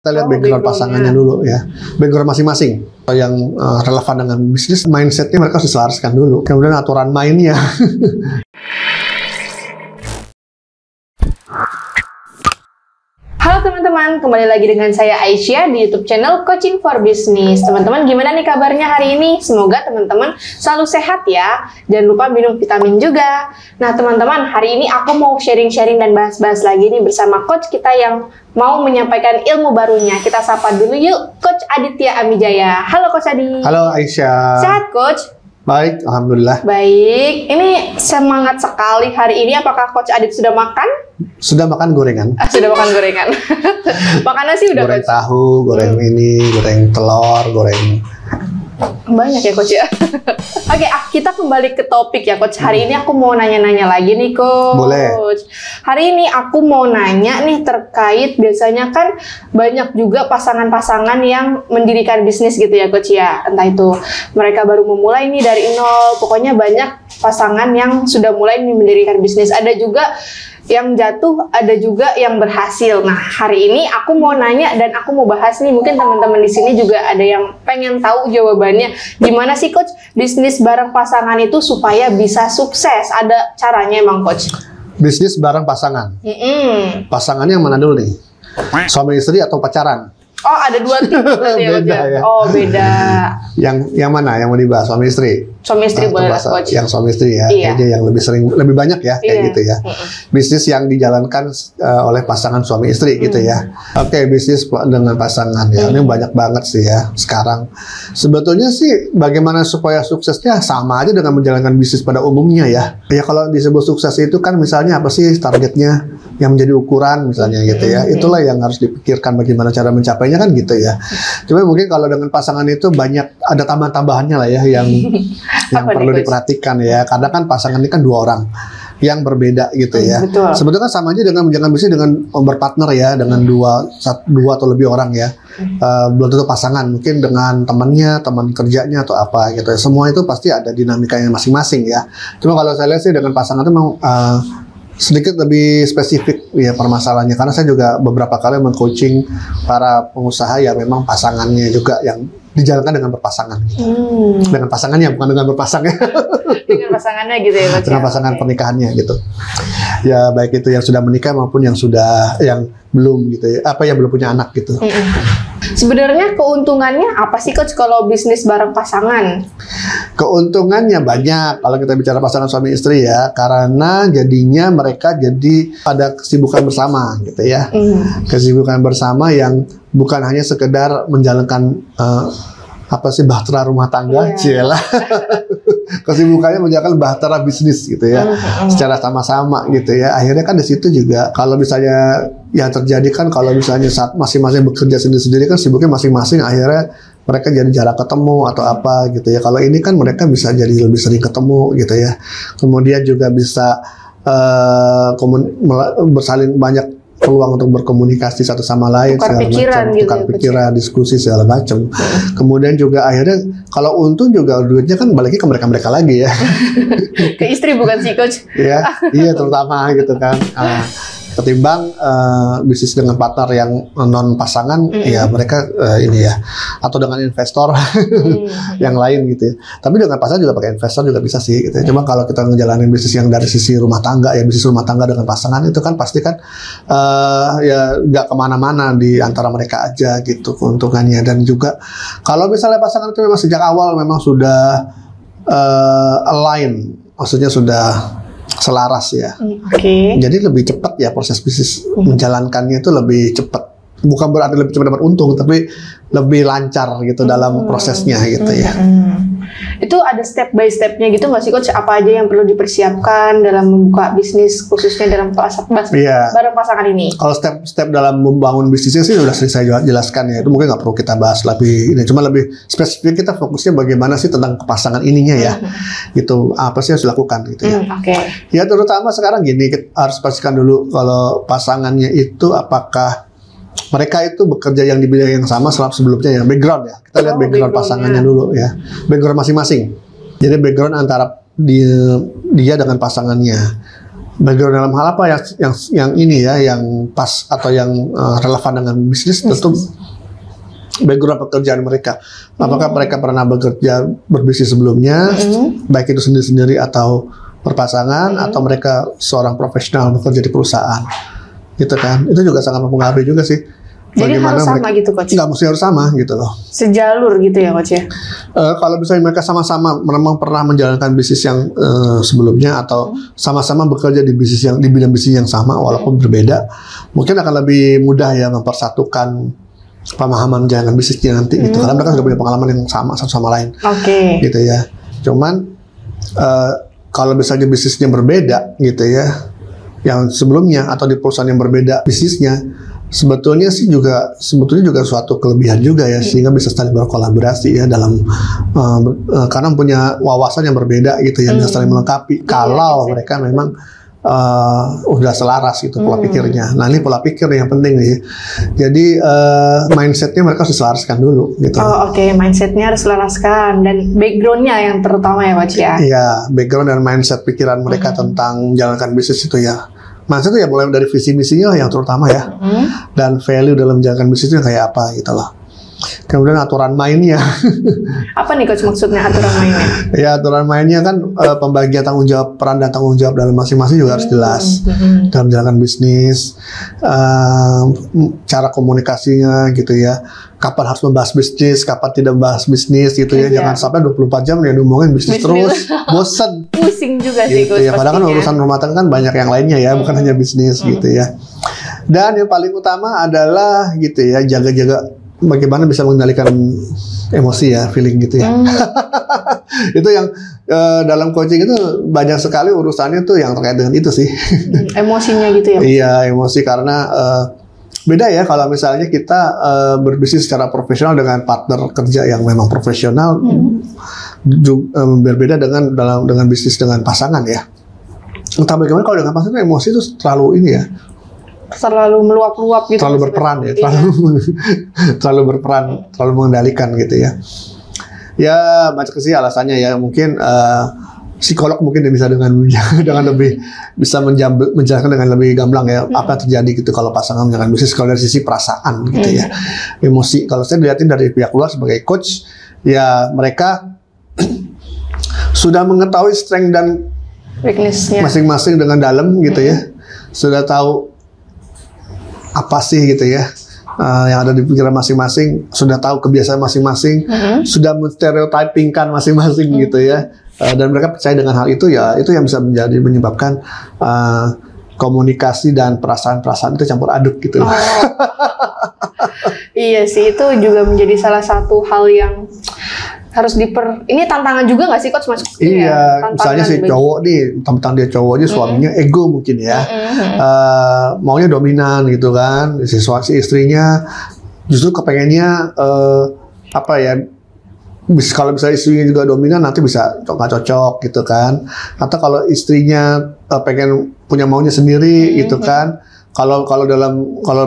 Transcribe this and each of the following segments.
Kita lihat background pasangannya dulu ya, background masing-masing. Yang relevan dengan bisnis, mindsetnya mereka harus diselaraskan dulu. Kemudian aturan mainnya. Halo teman-teman, kembali lagi dengan saya Aisyah di YouTube channel Coaching for Business. Teman-teman, gimana nih kabarnya hari ini? Semoga teman-teman selalu sehat ya. Jangan lupa minum vitamin juga. Nah teman-teman, hari ini aku mau sharing-sharing dan bahas-bahas lagi nih bersama coach kita yang mau menyampaikan ilmu barunya. Kita sapa dulu yuk, Coach Aditya Amijaya. Halo Coach Adi. Halo Aisyah. Sehat Coach? Baik, alhamdulillah. Baik, ini semangat sekali hari ini. Apakah Coach Adit sudah makan? Sudah makan gorengan? Sudah makan gorengan. Makan nasi udah goreng Coach? Tahu, goreng ini, goreng telur, goreng... Banyak ya Coach ya. Oke, kita kembali ke topik ya Coach. Hari ini aku mau nanya-nanya lagi nih Coach. Boleh. Hari ini aku mau nanya nih terkait biasanya kan banyak juga pasangan-pasangan yang mendirikan bisnis gitu ya Coach ya. Entah itu mereka baru memulai nih dari nol. Pokoknya banyak pasangan yang sudah mulai nih mendirikan bisnis. Ada juga yang jatuh, ada juga yang berhasil. Nah, hari ini aku mau nanya dan aku mau bahas nih, mungkin teman-teman di sini juga ada yang pengen tahu jawabannya. Gimana sih Coach bisnis bareng pasangan itu supaya bisa sukses? Ada caranya emang Coach? Bisnis bareng pasangan. Pasangannya yang mana dulu nih? Suami istri atau pacaran? Oh, ada dua tipe berarti ya, Beda ya. Oh, beda. Yang mana yang mau dibahas? Suami istri? Suami istri boleh lah Coach. Yang suami istri ya, Iya. Dia yang lebih sering, lebih banyak ya, kayak Iya. gitu ya. Bisnis yang dijalankan oleh pasangan suami istri gitu ya. Oke, bisnis dengan pasangan ya, ini banyak banget sih ya sekarang. Sebetulnya sih bagaimana supaya suksesnya sama aja dengan menjalankan bisnis pada umumnya ya. Ya kalau disebut sukses itu kan misalnya apa sih targetnya yang menjadi ukuran misalnya gitu ya. Itulah yang harus dipikirkan bagaimana cara mencapainya kan gitu ya. Cuma mungkin kalau dengan pasangan itu banyak ada tambahan-tambahannya lah ya yang perlu diperhatikan ya, karena kan pasangan ini kan dua orang yang berbeda gitu ya. Betul. Sebetulnya kan sama aja dengan menjalankan bisnis dengan berpartner ya, dengan dua atau lebih orang ya. Belum tentu pasangan, mungkin dengan temannya, teman kerjanya atau apa gitu ya. Semua itu pasti ada dinamikanya masing-masing ya. Cuma kalau saya lihat sih dengan pasangan itu memang sedikit lebih spesifik ya permasalahannya, karena saya juga beberapa kali meng-coaching para pengusaha ya memang pasangannya juga yang dijalankan dengan berpasangan gitu. Dengan pasangannya, bukan dengan berpasang ya. Dengan pasangannya gitu ya Coach. Dengan pasangan pernikahannya gitu ya, baik itu yang sudah menikah maupun yang belum gitu ya, yang belum punya anak gitu. Sebenarnya keuntungannya apa sih Coach kalau bisnis bareng pasangan? Keuntungannya banyak kalau kita bicara pasangan suami istri ya, karena jadinya mereka jadi ada kesibukan bersama gitu ya. Kesibukan bersama yang bukan hanya sekedar menjalankan bahtera rumah tangga, ciela. Kesibukannya menjalankan bahtera bisnis gitu ya, secara sama-sama gitu ya. Akhirnya kan di situ juga kalau misalnya yang terjadi kan kalau misalnya saat masing-masing bekerja sendiri-sendiri kan sibuknya masing-masing, akhirnya mereka jadi jarang ketemu atau apa gitu ya. Kalau ini kan mereka bisa jadi lebih sering ketemu gitu ya. Kemudian juga bisa bersaling banyak peluang untuk berkomunikasi satu sama lain, tukar pikiran gitu, tukar pikiran, diskusi segala macam. Kemudian juga akhirnya kalau untung juga duitnya kan baliknya ke mereka lagi ya. Ke istri bukan sih Coach? Iya terutama gitu kan. Ketimbang bisnis dengan partner yang non pasangan, ya mereka ini ya, atau dengan investor yang lain gitu ya. Tapi dengan pasangan juga pakai investor juga bisa sih gitu ya. Cuma kalau kita ngejalanin bisnis yang dari sisi rumah tangga ya, bisnis rumah tangga dengan pasangan itu kan pasti kan ya nggak kemana-mana di antara mereka aja gitu keuntungannya. Dan juga kalau misalnya pasangan itu memang sejak awal memang sudah align, maksudnya sudah selaras ya. Jadi lebih cepat ya proses bisnis menjalankannya itu lebih cepat. Bukan berarti lebih cepat dapat untung, tapi lebih lancar gitu dalam prosesnya gitu ya. Itu ada step by stepnya gitu nggak sih Coach? Apa aja yang perlu dipersiapkan dalam membuka bisnis khususnya dalam bareng pasangan ini? Kalau step-step dalam membangun bisnisnya sih sudah sering saya jelaskan ya. Itu mungkin nggak perlu kita bahas lebih ini. Cuma lebih spesifik kita fokusnya bagaimana sih tentang pasangan ininya ya. Gitu apa sih yang harus dilakukan gitu ya. Ya terutama sekarang gini, kita harus pastikan dulu kalau pasangannya itu apakah mereka itu bekerja yang di bidang yang sama sebelumnya ya, background ya. Kita lihat background pasangannya dulu ya, background masing-masing. Jadi background antara dia dengan pasangannya background dalam hal apa yang ini ya, yang pas atau yang relevan dengan bisnis, tentu background pekerjaan mereka. Apakah mereka pernah berbisnis sebelumnya, baik itu sendiri-sendiri atau berpasangan, atau mereka seorang profesional bekerja di perusahaan, gitu kan? Itu juga sangat mempengaruhi juga sih. Jadi harus sama gitu, Coach? Nggak mesti harus sama gitu loh. Sejalur gitu ya, Coach ya? Kalau misalnya mereka sama-sama memang pernah menjalankan bisnis yang sebelumnya, atau sama-sama bekerja di bidang bisnis yang sama walaupun berbeda, mungkin akan lebih mudah ya mempersatukan pemahaman menjalankan bisnisnya nanti gitu. Karena mereka sudah punya pengalaman yang sama satu sama lain. Gitu ya. Cuman kalau misalnya bisnisnya berbeda gitu ya, yang sebelumnya atau di perusahaan yang berbeda bisnisnya, sebetulnya juga suatu kelebihan juga ya, sehingga bisa saling berkolaborasi ya dalam karena punya wawasan yang berbeda gitu ya, bisa saling melengkapi kalau mereka memang udah selaras gitu pola pikirnya. Nah, ini pola pikir yang penting nih. Jadi mindsetnya mereka harus diselaraskan dulu gitu. Mindsetnya harus diselaraskan, dan backgroundnya yang terutama ya, Coach ya. Iya, background dan mindset pikiran mereka tentang menjalankan bisnis itu ya. Maksudnya ya mulai dari visi misinya yang terutama ya, dan value dalam menjalankan bisnisnya kayak apa gitu loh. Kemudian aturan mainnya. Apa nih, Coach, maksudnya aturan mainnya? Ya, aturan mainnya kan pembagian tanggung jawab, peran dan tanggung jawab dalam masing-masing juga harus jelas dalam menjalankan bisnis. Cara komunikasinya gitu ya. Kapan harus membahas bisnis, kapan tidak membahas bisnis gitu ya. Jangan sampai 24 jam ya diomongin bisnis terus, bosen. Pusing juga sih, gitu Coach. Ya, padahal kan urusan rumah tangga kan banyak yang lainnya ya, bukan hanya bisnis gitu ya. Dan yang paling utama adalah gitu ya, jaga-jaga bagaimana bisa mengendalikan emosi ya, feeling gitu ya. Itu yang dalam coaching itu banyak sekali urusannya tuh yang terkait dengan itu sih. Emosinya gitu ya. Iya, emosi, karena beda ya kalau misalnya kita berbisnis secara profesional dengan partner kerja yang memang profesional, berbeda dengan bisnis dengan pasangan ya. Entah bagaimana kalau dengan pasangan emosi itu terlalu ini ya, terlalu meluap-luap gitu, terlalu berperan ya, terlalu berperan, terlalu mengendalikan gitu ya. Ya macam sih alasannya ya, mungkin psikolog mungkin bisa dengan lebih bisa menjelaskan dengan lebih gamblang ya apa yang terjadi gitu kalau pasangan menjalankan bisnis kalau dari sisi perasaan gitu ya. Emosi, kalau saya lihatin dari pihak luar sebagai coach ya, mereka sudah mengetahui strength dan weakness-nya masing-masing dengan dalam gitu ya. Sudah tahu apa sih gitu ya yang ada di pikiran masing-masing, sudah tahu kebiasaan masing-masing, sudah menstereotypingkan masing-masing gitu ya, dan mereka percaya dengan hal itu ya, itu yang bisa menyebabkan komunikasi dan perasaan-perasaan itu campur aduk gitu. Iya sih, itu juga menjadi salah satu hal yang harus ini tantangan juga nggak sih, Coach? Iya, misalnya si cowok nih, tentang dia cowok aja suaminya ego mungkin ya, maunya dominan gitu kan, si istrinya justru kepengennya apa ya, kalau misalnya istrinya juga dominan nanti bisa nggak cocok gitu kan, atau kalau istrinya pengen punya maunya sendiri gitu kan. Kalau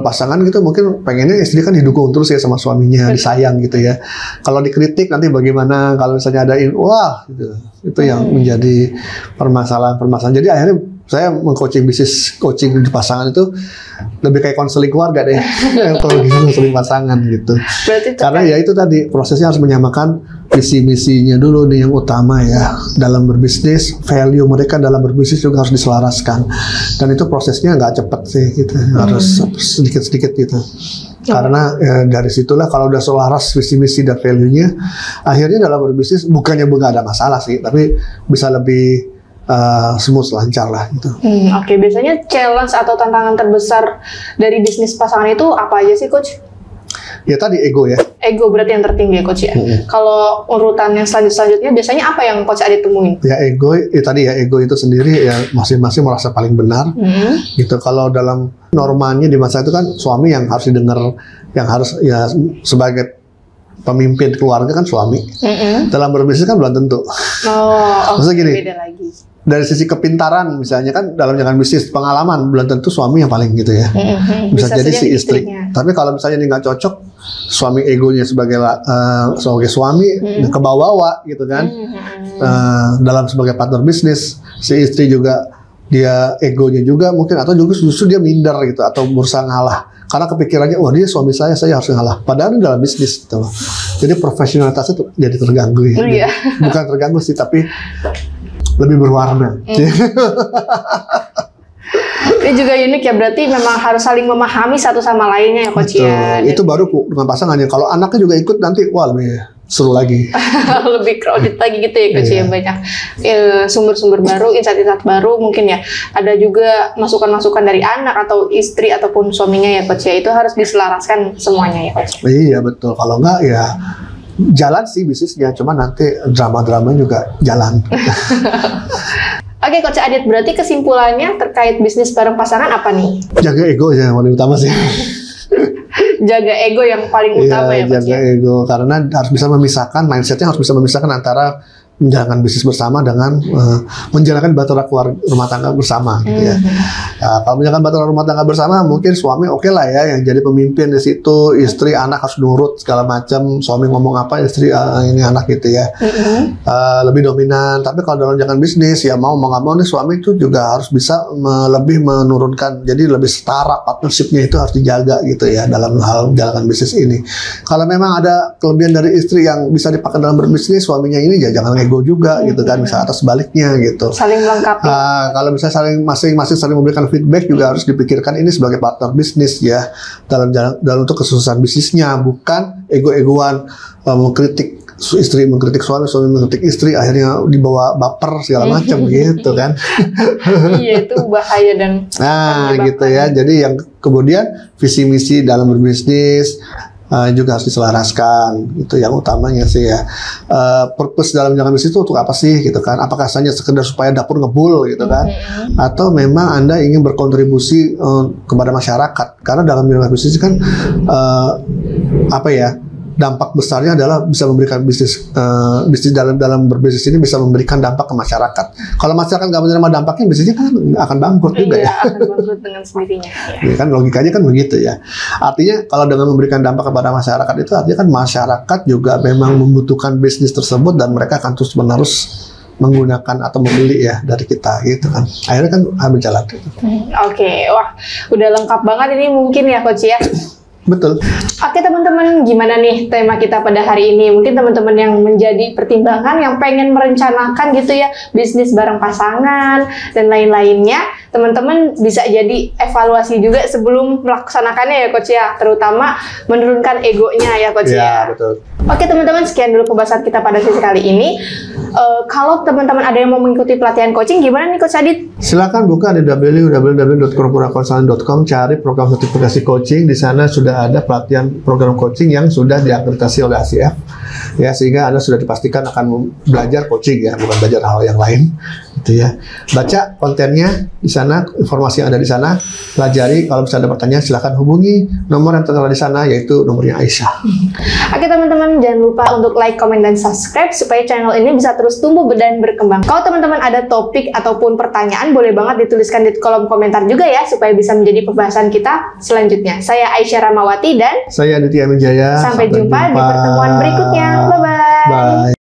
pasangan gitu mungkin pengennya istri kan didukung terus ya sama suaminya, disayang gitu ya. Kalau dikritik nanti bagaimana kalau misalnya adain, wah gitu. Itu yang menjadi permasalahan. Jadi akhirnya saya mengcoaching bisnis, coaching di pasangan itu lebih kayak konseling keluarga deh. Kalau gitu konseling pasangan gitu. Karena ya itu tadi prosesnya harus menyamakan visi misinya dulu nih yang utama ya dalam berbisnis, value mereka dalam berbisnis juga harus diselaraskan. Dan itu prosesnya nggak cepat sih gitu, harus sedikit-sedikit gitu. Karena dari situlah kalau udah selaras visi misi dan value-nya, akhirnya dalam berbisnis bukannya nggak ada masalah sih, tapi bisa lebih smooth, lancar lah gitu. Oke, biasanya challenge atau tantangan terbesar dari bisnis pasangan itu apa aja sih, Coach? Ya tadi ego ya. Ego berarti yang tertinggi ya, Coach ya. Kalau urutan yang selanjutnya biasanya apa yang Coach Adit temuin? Ya ego, tadi ya ego itu sendiri ya masing-masing merasa paling benar. Gitu. Kalau dalam normalnya di masa itu kan suami yang harus didengar, yang harus ya sebagai pemimpin keluarga kan suami. Dalam berbisnis kan belum tentu. Maksudnya gini, beda lagi. Dari sisi kepintaran misalnya kan dalam jalan bisnis, pengalaman belum tentu suami yang paling gitu ya. Bisa jadi si istri. Tapi kalau misalnya ini nggak cocok, suami egonya sebagai suami kebawa-bawa gitu kan. Dalam sebagai partner bisnis, si istri juga dia egonya juga mungkin, atau juga justru dia minder gitu atau berusaha ngalah karena kepikirannya wah dia suami saya harus ngalah, padahal ini dalam bisnis gitu loh. Jadi profesionalitasnya tuh jadi terganggu ya. Iya. Bukan terganggu sih, tapi lebih berwarna. Ini juga unik ya, berarti memang harus saling memahami satu sama lainnya ya Coach ya. Itu baru dengan pasangannya. Kalau anaknya juga ikut nanti wah lebih seru lagi. Lebih crowded lagi gitu ya Coach ya, banyak sumber-sumber baru, insight-insight baru mungkin ya. Ada juga masukan-masukan dari anak atau istri ataupun suaminya ya Coach ya. Itu harus diselaraskan semuanya ya Coach. Iya betul. Kalau enggak ya jalan sih bisnisnya, cuma nanti drama-drama juga jalan. Oke Coach Adit, berarti kesimpulannya terkait bisnis bareng pasangan apa nih? Jaga ego yang paling utama sih. Jaga ego yang paling utama ya Coach. Jaga ego, karena harus bisa memisahkan, mindsetnya harus bisa memisahkan antara menjalankan bisnis bersama dengan menjalankan batara keluarga rumah tangga bersama gitu ya. Ya, kalau menjalankan batara rumah tangga bersama mungkin suami oke lah ya yang jadi pemimpin di situ, istri anak harus nurut segala macam, suami ngomong apa istri ini anak gitu ya. Lebih dominan. Tapi kalau dalam menjalankan bisnis ya mau nggak mau nih suami itu juga harus bisa lebih menurunkan, jadi lebih setara, partnershipnya itu harus dijaga gitu ya dalam hal menjalankan bisnis ini. Kalau memang ada kelebihan dari istri yang bisa dipakai dalam berbisnis, suaminya ini ya jangan ego juga gitu kan, bisa atas sebaliknya gitu. Saling melengkapi. Kalau bisa saling masing-masing saling memberikan feedback juga harus dipikirkan ini sebagai partner bisnis ya dalam untuk kesuksesan bisnisnya, bukan ego-egoan mengkritik istri mengkritik suami mengkritik istri, akhirnya dibawa baper segala macam gitu kan. Iya itu bahaya dan gitu ya. Jadi yang kemudian visi misi dalam berbisnis juga harus diselaraskan, itu yang utamanya sih ya. Purpose dalam menjalankan bisnis itu untuk apa sih gitu kan? Apakah hanya sekedar supaya dapur ngebul gitu kan? Atau memang Anda ingin berkontribusi kepada masyarakat? Karena dalam menjalankan bisnis kan apa ya? Dampak besarnya adalah bisa memberikan bisnis dalam berbisnis ini bisa memberikan dampak ke masyarakat. Kalau masyarakat nggak menerima dampaknya, bisnisnya kan akan bangkrut juga ya. Akan bangkrut dengan sendirinya. Ya kan logikanya kan begitu ya. Artinya kalau dengan memberikan dampak kepada masyarakat itu artinya kan masyarakat juga memang membutuhkan bisnis tersebut dan mereka akan terus menerus menggunakan atau membeli ya dari kita gitu kan. Akhirnya kan berjalan gitu. Oke, wah udah lengkap banget ini mungkin ya Coach ya. Betul. Oke teman-teman, gimana nih tema kita pada hari ini? Mungkin teman-teman yang menjadi pertimbangan, yang pengen merencanakan gitu ya, bisnis bareng pasangan, dan lain-lainnya, teman-teman bisa jadi evaluasi juga sebelum melaksanakannya ya Coach ya, terutama menurunkan egonya ya Coach ya. Ya, betul. Oke teman-teman, sekian dulu pembahasan kita pada sesi kali ini. Kalau teman-teman ada yang mau mengikuti pelatihan coaching, gimana nih Coach Adit? Silakan buka di www.corporaconsultant.com, cari program sertifikasi coaching. Di sana sudah ada pelatihan program coaching yang sudah diakreditasi oleh ACF, ya sehingga Anda sudah dipastikan akan belajar coaching ya, bukan belajar hal yang lain. Gitu ya. Baca kontennya di sana, informasi yang ada di sana, pelajari. Kalau bisa ada pertanyaan, silakan hubungi nomor yang tertera di sana, yaitu nomornya Aisyah. Oke teman-teman, jangan lupa untuk like, comment, dan subscribe supaya channel ini bisa terus tumbuh dan berkembang. Kalau teman-teman ada topik ataupun pertanyaan, boleh banget dituliskan di kolom komentar juga ya, supaya bisa menjadi pembahasan kita selanjutnya. Saya Aisyah Ramawati dan saya Aditya Mijaya. Sampai jumpa di pertemuan berikutnya. Bye-bye. Bye.